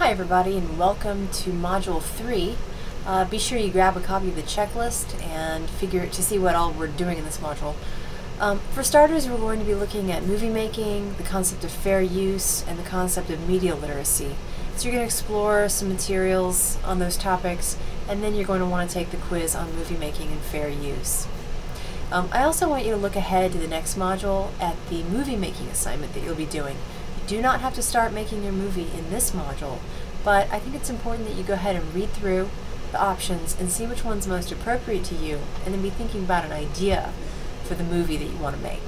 Hi everybody and welcome to Module 3. Be sure you grab a copy of the checklist and to see what all we're doing in this module. For starters, we're going to be looking at movie making, the concept of fair use, and the concept of media literacy. So you're going to explore some materials on those topics, and then you're going to want to take the quiz on movie making and fair use. I also want you to look ahead to the next module at the movie making assignment that you'll be doing. You do not have to start making your movie in this module, but I think it's important that you go ahead and read through the options and see which one's most appropriate to you, and then be thinking about an idea for the movie that you want to make.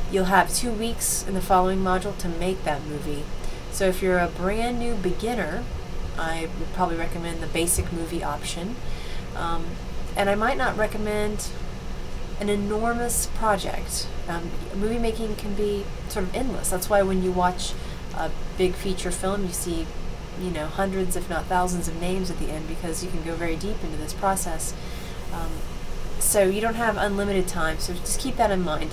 You'll have 2 weeks in the following module to make that movie. So if you're a brand new beginner, I would probably recommend the basic movie option. And I might not recommend an enormous project. Movie making can be sort of endless. That's why when you watch a big feature film, you see, hundreds if not thousands of names at the end, because you can go very deep into this process. So you don't have unlimited time, so just keep that in mind.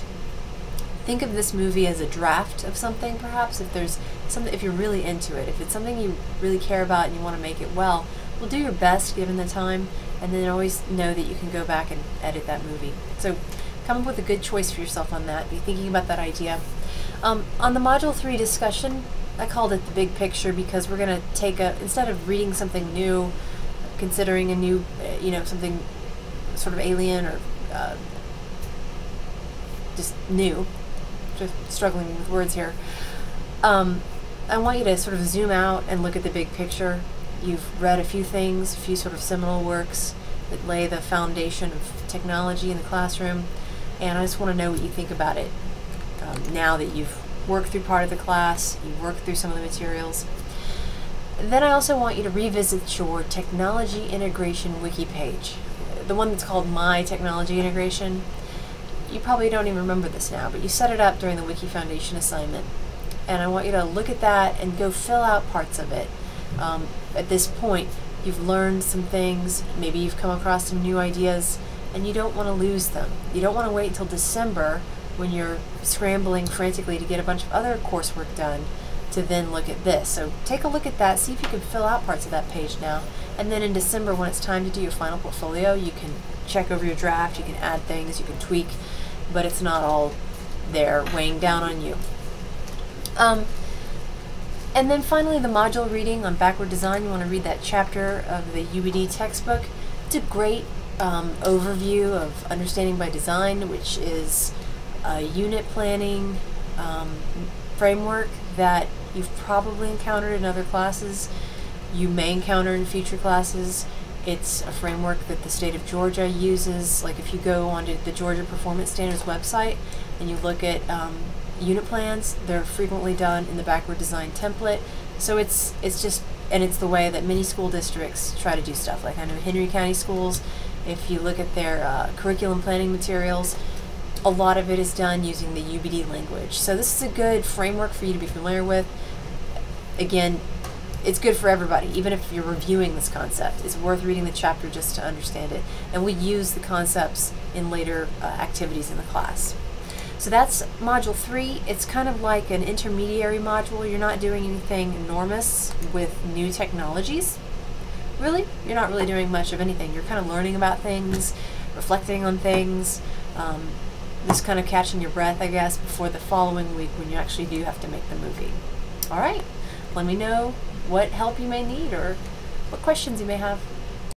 Think of this movie as a draft of something, perhaps, if you're really into it. If it's something you really care about and you want to make it well, do your best given the time, and then always know that you can go back and edit that movie. So come up with a good choice for yourself on that. Be thinking about that idea. On the Module 3 discussion, I called it the big picture because we're going to instead of reading something new, considering a new, something sort of alien or just new, just struggling with words here, I want you to sort of zoom out and look at the big picture. You've read a few things, a few sort of seminal works that lay the foundation of technology in the classroom, and I just want to know what you think about it now that you've worked through part of the class, you've worked through some of the materials. Then I also want you to revisit your technology integration wiki page, the one that's called My Technology Integration. You probably don't even remember this now, but you set it up during the Wiki Foundation assignment, and I want you to look at that and go fill out parts of it. At this point, you've learned some things, maybe you've come across some new ideas, and you don't want to lose them. You don't want to wait until December when you're scrambling frantically to get a bunch of other coursework done to then look at this. So take a look at that, see if you can fill out parts of that page now, and then in December when it's time to do your final portfolio, you can check over your draft, you can add things, you can tweak, but it's not all there weighing down on you. And then finally, the module reading on backward design. You want to read that chapter of the UBD textbook. It's a great overview of understanding by design, which is a unit planning framework that you've probably encountered in other classes. You may encounter in future classes. It's a framework that the state of Georgia uses. Like if you go onto the Georgia Performance Standards website and you look at unit plans, they're frequently done in the backward design template. So it's the way that many school districts try to do stuff. Like I know Henry County Schools, if you look at their curriculum planning materials, a lot of it is done using the UBD language. So this is a good framework for you to be familiar with. Again, it's good for everybody, even if you're reviewing this concept. It's worth reading the chapter just to understand it. And we use the concepts in later activities in the class. So that's Module 3. It's kind of like an intermediary module. You're not doing anything enormous with new technologies. Really, you're not really doing much of anything. You're kind of learning about things, reflecting on things, just kind of catching your breath, I guess, before the following week when you actually do have to make the movie. All right, let me know what help you may need or what questions you may have.